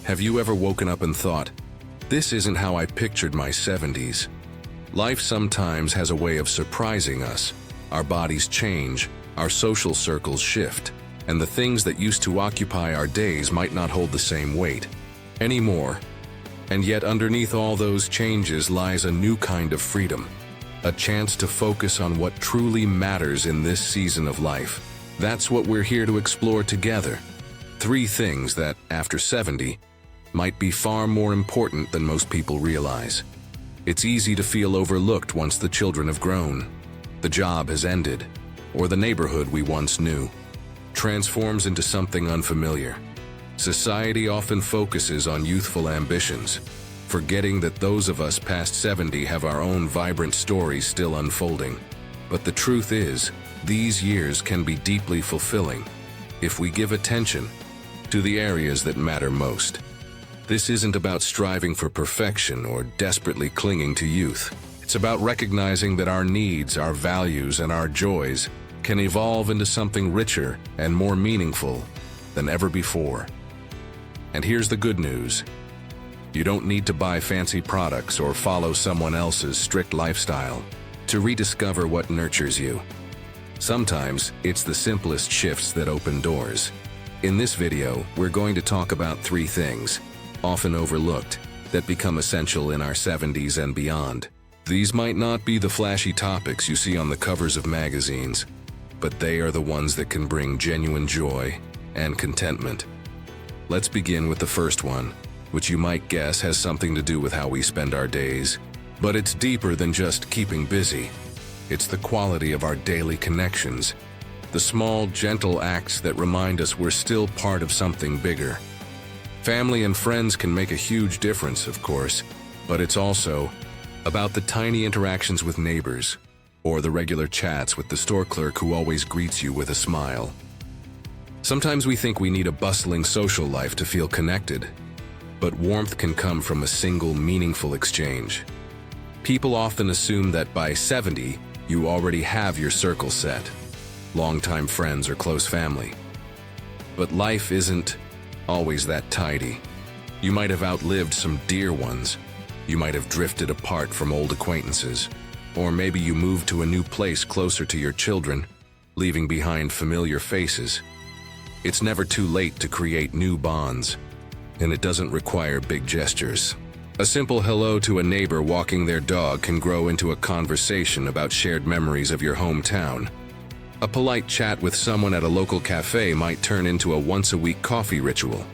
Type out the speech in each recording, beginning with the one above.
Have you ever woken up and thought, this isn't how I pictured my 70s? Life sometimes has a way of surprising us. Our bodies change, our social circles shift, and the things that used to occupy our days might not hold the same weight anymore. And yet underneath all those changes lies a new kind of freedom, a chance to focus on what truly matters in this season of life. That's what we're here to explore together. 3 things that, after 70, might be far more important than most people realize. It's easy to feel overlooked once the children have grown, the job has ended, or the neighborhood we once knew transforms into something unfamiliar. Society often focuses on youthful ambitions, forgetting that those of us past 70 have our own vibrant stories still unfolding. But the truth is, these years can be deeply fulfilling if we give attention to the areas that matter most. This isn't about striving for perfection or desperately clinging to youth. It's about recognizing that our needs, our values, and our joys can evolve into something richer and more meaningful than ever before. And here's the good news. You don't need to buy fancy products or follow someone else's strict lifestyle to rediscover what nurtures you. Sometimes it's the simplest shifts that open doors. In this video, we're going to talk about 3 things, often overlooked, that become essential in our 70s and beyond. These might not be the flashy topics you see on the covers of magazines, but they are the ones that can bring genuine joy and contentment. Let's begin with the first one, which you might guess has something to do with how we spend our days. But it's deeper than just keeping busy. It's the quality of our daily connections, the small, gentle acts that remind us we're still part of something bigger. Family and friends can make a huge difference, of course, but it's also about the tiny interactions with neighbors, or the regular chats with the store clerk who always greets you with a smile. Sometimes we think we need a bustling social life to feel connected, but warmth can come from a single meaningful exchange. People often assume that by 70, you already have your circle set, longtime friends or close family. But life isn't always that tidy. You might have outlived some dear ones. You might have drifted apart from old acquaintances. Or maybe you moved to a new place closer to your children, leaving behind familiar faces. It's never too late to create new bonds, and it doesn't require big gestures. A simple hello to a neighbor walking their dog can grow into a conversation about shared memories of your hometown. A polite chat with someone at a local cafe might turn into a once-a-week coffee ritual.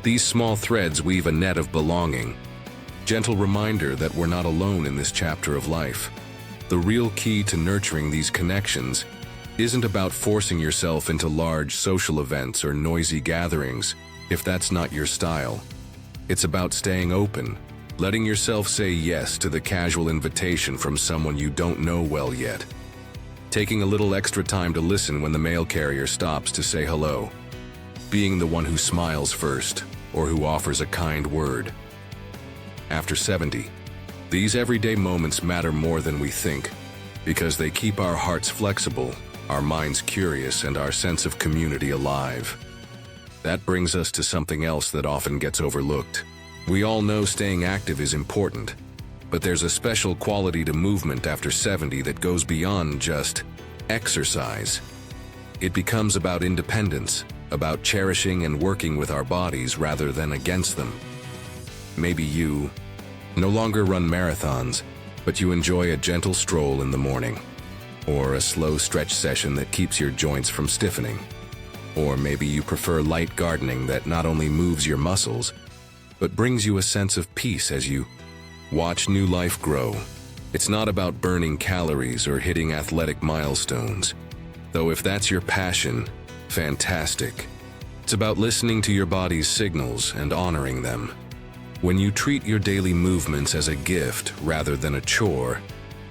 These small threads weave a net of belonging, gentle reminder that we're not alone in this chapter of life. The real key to nurturing these connections isn't about forcing yourself into large social events or noisy gatherings, if that's not your style. It's about staying open, letting yourself say yes to the casual invitation from someone you don't know well yet. Taking a little extra time to listen when the mail carrier stops to say hello. Being the one who smiles first, or who offers a kind word. After 70, these everyday moments matter more than we think, because they keep our hearts flexible, our minds curious, and our sense of community alive. That brings us to something else that often gets overlooked. We all know staying active is important, but there's a special quality to movement after 70 that goes beyond just exercise. It becomes about independence, about cherishing and working with our bodies rather than against them. Maybe you no longer run marathons, but you enjoy a gentle stroll in the morning, or a slow stretch session that keeps your joints from stiffening. Or maybe you prefer light gardening that not only moves your muscles, but brings you a sense of peace as you watch new life grow. It's not about burning calories or hitting athletic milestones, though if that's your passion, fantastic. It's about listening to your body's signals and honoring them. When you treat your daily movements as a gift rather than a chore,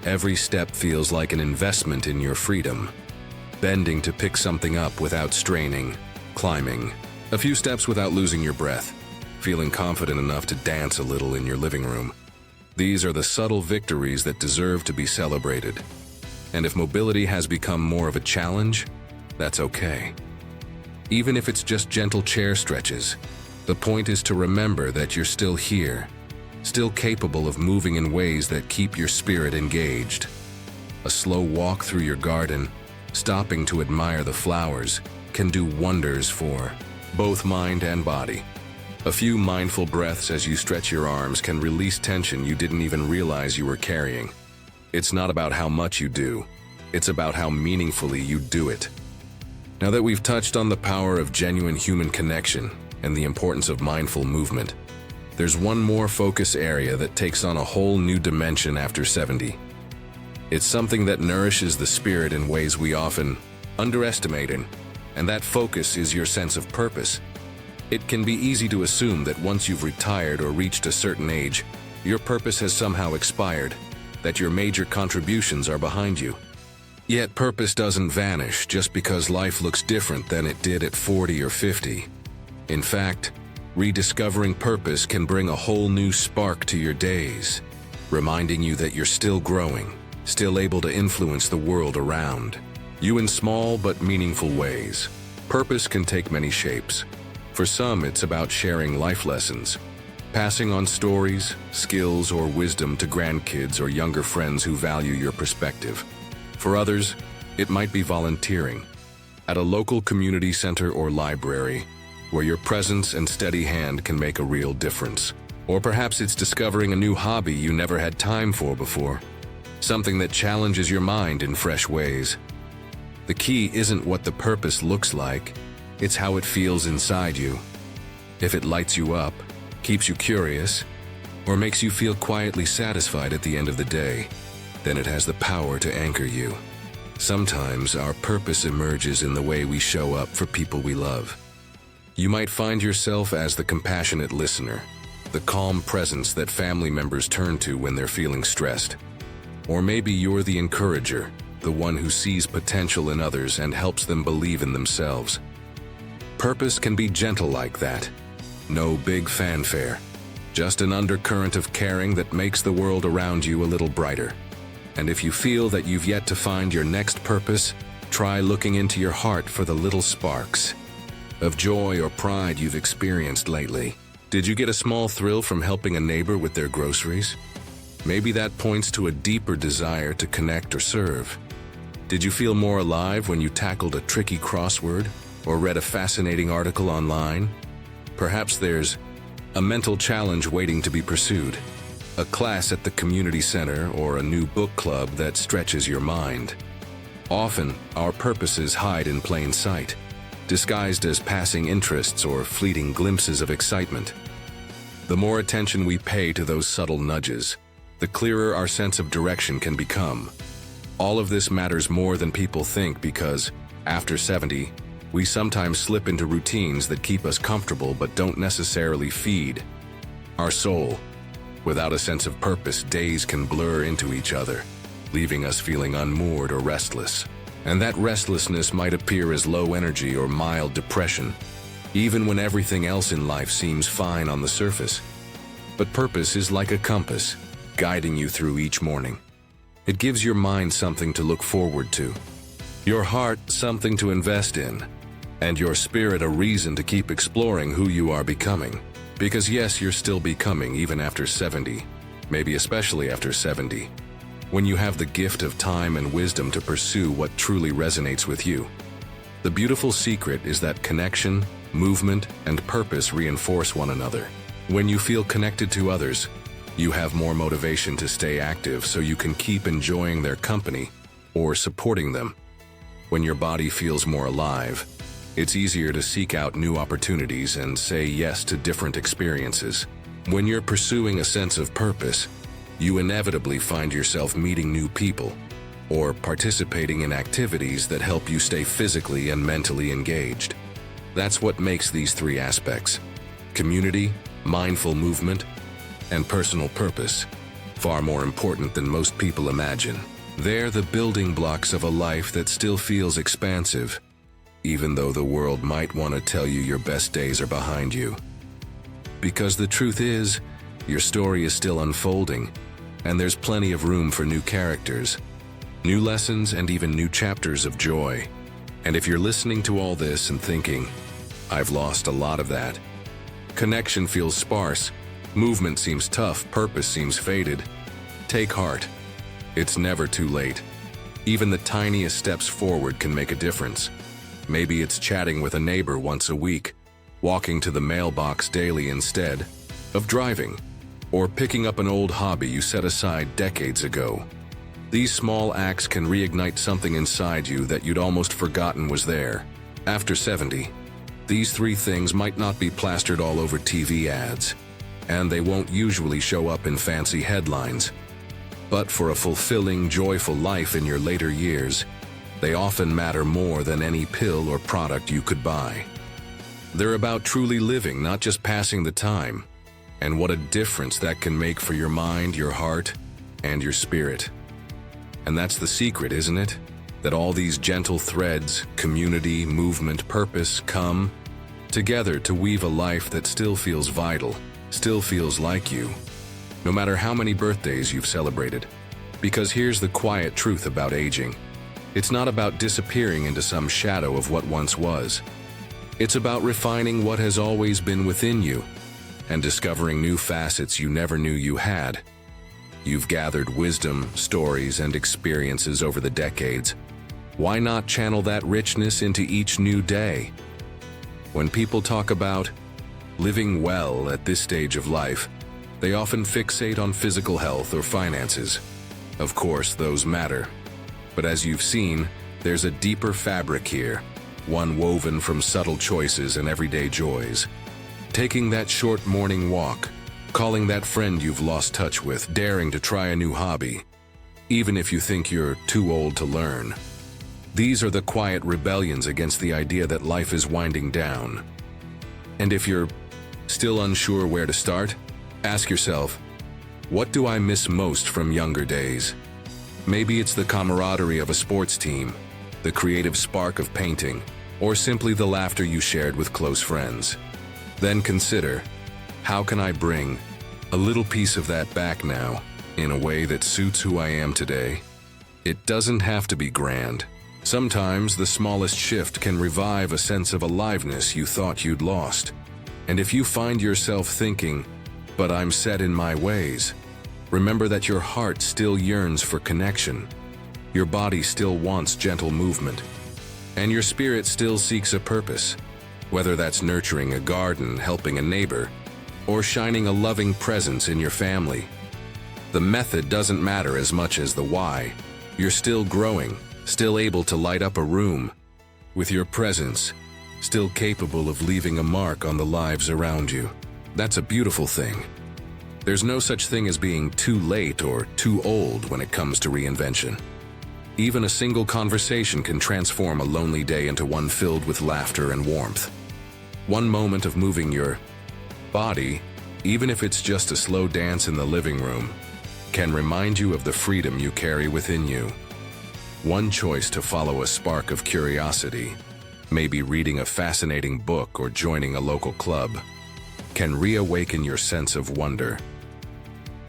every step feels like an investment in your freedom. Bending to pick something up without straining, climbing a few steps without losing your breath, feeling confident enough to dance a little in your living room. These are the subtle victories that deserve to be celebrated. And if mobility has become more of a challenge, that's okay. Even if it's just gentle chair stretches, The point is to remember that you're still here, still capable of moving in ways that keep your spirit engaged. A slow walk through your garden, stopping to admire the flowers, can do wonders for both mind and body. A few mindful breaths as you stretch your arms can release tension you didn't even realize you were carrying. It's not about how much you do, it's about how meaningfully you do it. Now that we've touched on the power of genuine human connection and the importance of mindful movement, there's one more focus area that takes on a whole new dimension after 70. It's something that nourishes the spirit in ways we often underestimate, and that focus is your sense of purpose. It can be easy to assume that once you've retired or reached a certain age, your purpose has somehow expired, that your major contributions are behind you. Yet purpose doesn't vanish just because life looks different than it did at 40 or 50. In fact, rediscovering purpose can bring a whole new spark to your days, reminding you that you're still growing, still able to influence the world around you in small but meaningful ways. Purpose can take many shapes. For some, it's about sharing life lessons, passing on stories, skills, or wisdom to grandkids or younger friends who value your perspective. For others, it might be volunteering at a local community center or library, where your presence and steady hand can make a real difference. Or perhaps it's discovering a new hobby you never had time for before, something that challenges your mind in fresh ways. The key isn't what the purpose looks like, it's how it feels inside you. If it lights you up, keeps you curious, or makes you feel quietly satisfied at the end of the day, then it has the power to anchor you. Sometimes our purpose emerges in the way we show up for people we love. You might find yourself as the compassionate listener, the calm presence that family members turn to when they're feeling stressed. Or maybe you're the encourager, the one who sees potential in others and helps them believe in themselves. Purpose can be gentle like that. No big fanfare, just an undercurrent of caring that makes the world around you a little brighter. And if you feel that you've yet to find your next purpose, try looking into your heart for the little sparks of joy or pride you've experienced lately. Did you get a small thrill from helping a neighbor with their groceries? Maybe that points to a deeper desire to connect or serve. Did you feel more alive when you tackled a tricky crossword or read a fascinating article online? Perhaps there's a mental challenge waiting to be pursued, a class at the community center, or a new book club that stretches your mind. Often, our purposes hide in plain sight, disguised as passing interests or fleeting glimpses of excitement. The more attention we pay to those subtle nudges, the clearer our sense of direction can become. All of this matters more than people think because, after 70, we sometimes slip into routines that keep us comfortable but don't necessarily feed our soul. Without a sense of purpose, days can blur into each other, leaving us feeling unmoored or restless. And that restlessness might appear as low energy or mild depression, even when everything else in life seems fine on the surface. But purpose is like a compass, guiding you through each morning. It gives your mind something to look forward to, your heart something to invest in, and your spirit a reason to keep exploring who you are becoming. Because yes, you're still becoming even after 70, maybe especially after 70, when you have the gift of time and wisdom to pursue what truly resonates with you. The beautiful secret is that connection, movement, and purpose reinforce one another. When you feel connected to others, you have more motivation to stay active so you can keep enjoying their company or supporting them. When your body feels more alive, it's easier to seek out new opportunities and say yes to different experiences. When you're pursuing a sense of purpose, you inevitably find yourself meeting new people or participating in activities that help you stay physically and mentally engaged. That's what makes these three aspects: community, mindful movement, and personal purpose far more important than most people imagine. They're the building blocks of a life that still feels expansive, even though the world might want to tell you your best days are behind you. Because the truth is, your story is still unfolding, and there's plenty of room for new characters, new lessons, and even new chapters of joy. And if you're listening to all this and thinking, "I've lost a lot of that," Connection feels sparse. Movement seems tough. Purpose seems faded. Take heart. It's never too late. Even the tiniest steps forward can make a difference. Maybe it's chatting with a neighbor once a week, walking to the mailbox daily instead of driving, or picking up an old hobby you set aside decades ago. These small acts can reignite something inside you that you'd almost forgotten was there. After 70, these 3 things might not be plastered all over TV ads, and they won't usually show up in fancy headlines. But for a fulfilling, joyful life in your later years, they often matter more than any pill or product you could buy. They're about truly living, not just passing the time, and what a difference that can make for your mind, your heart, and your spirit. And that's the secret, isn't it? That all these gentle threads, community, movement, purpose, come together to weave a life that still feels vital, still feels like you, no matter how many birthdays you've celebrated. Because here's the quiet truth about aging. It's not about disappearing into some shadow of what once was. It's about refining what has always been within you and discovering new facets you never knew you had. You've gathered wisdom, stories, and experiences over the decades. Why not channel that richness into each new day? When people talk about living well at this stage of life, they often fixate on physical health or finances. Of course, those matter. But as you've seen, there's a deeper fabric here, one woven from subtle choices and everyday joys. Taking that short morning walk, calling that friend you've lost touch with, daring to try a new hobby, even if you think you're too old to learn. These are the quiet rebellions against the idea that life is winding down. And if you're still unsure where to start, ask yourself, what do I miss most from younger days? Maybe it's the camaraderie of a sports team, the creative spark of painting, or simply the laughter you shared with close friends. Then consider, how can I bring a little piece of that back now, in a way that suits who I am today? It doesn't have to be grand. Sometimes the smallest shift can revive a sense of aliveness you thought you'd lost. And if you find yourself thinking, but I'm set in my ways, remember that your heart still yearns for connection, your body still wants gentle movement, and your spirit still seeks a purpose, whether that's nurturing a garden, helping a neighbor, or shining a loving presence in your family. The method doesn't matter as much as the why. You're still growing, still able to light up a room with your presence, still capable of leaving a mark on the lives around you. That's a beautiful thing. There's no such thing as being too late or too old when it comes to reinvention. Even a single conversation can transform a lonely day into one filled with laughter and warmth. One moment of moving your body, even if it's just a slow dance in the living room, can remind you of the freedom you carry within you. One choice to follow a spark of curiosity, maybe reading a fascinating book or joining a local club, can reawaken your sense of wonder.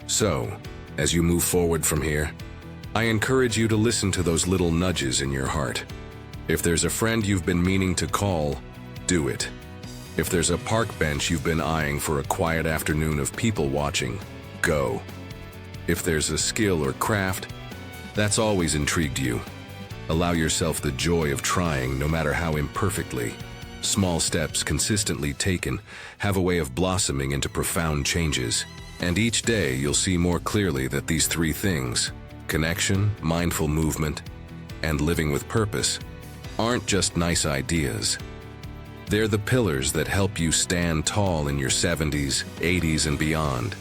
So, as you move forward from here, I encourage you to listen to those little nudges in your heart. If there's a friend you've been meaning to call, do it. If there's a park bench you've been eyeing for a quiet afternoon of people watching, go. If there's a skill or craft that's always intrigued you, allow yourself the joy of trying, no matter how imperfectly. Small steps consistently taken have a way of blossoming into profound changes. And each day you'll see more clearly that these 3 things, connection, mindful movement, and living with purpose, aren't just nice ideas. They're the pillars that help you stand tall in your 70s, 80s, and beyond.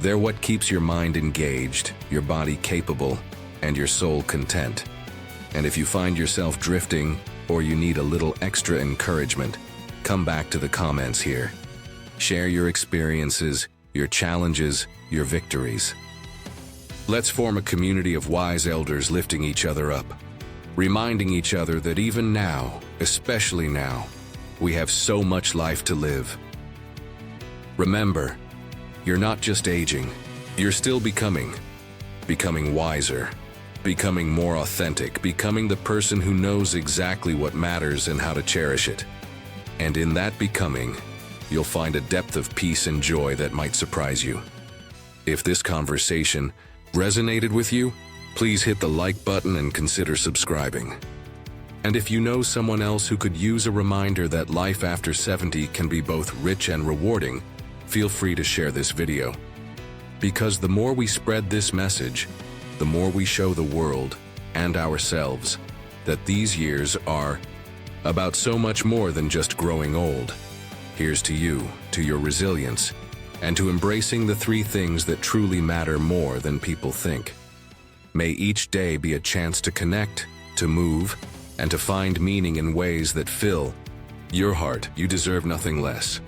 They're what keeps your mind engaged, your body capable, and your soul content. And if you find yourself drifting, or you need a little extra encouragement, come back to the comments here. Share your experiences, your challenges, your victories. Let's form a community of wise elders lifting each other up, reminding each other that even now, especially now, we have so much life to live. Remember, you're not just aging, you're still becoming wiser, becoming more authentic, becoming the person who knows exactly what matters and how to cherish it. And in that becoming, you'll find a depth of peace and joy that might surprise you. If this conversation resonated with you, please hit the like button and consider subscribing. And if you know someone else who could use a reminder that life after 70 can be both rich and rewarding, feel free to share this video. Because the more we spread this message, the more we show the world and ourselves that these years are about so much more than just growing old. Here's to you, to your resilience, and to embracing the 3 things that truly matter more than people think. May each day be a chance to connect, to move, and to find meaning in ways that fill your heart. You deserve nothing less.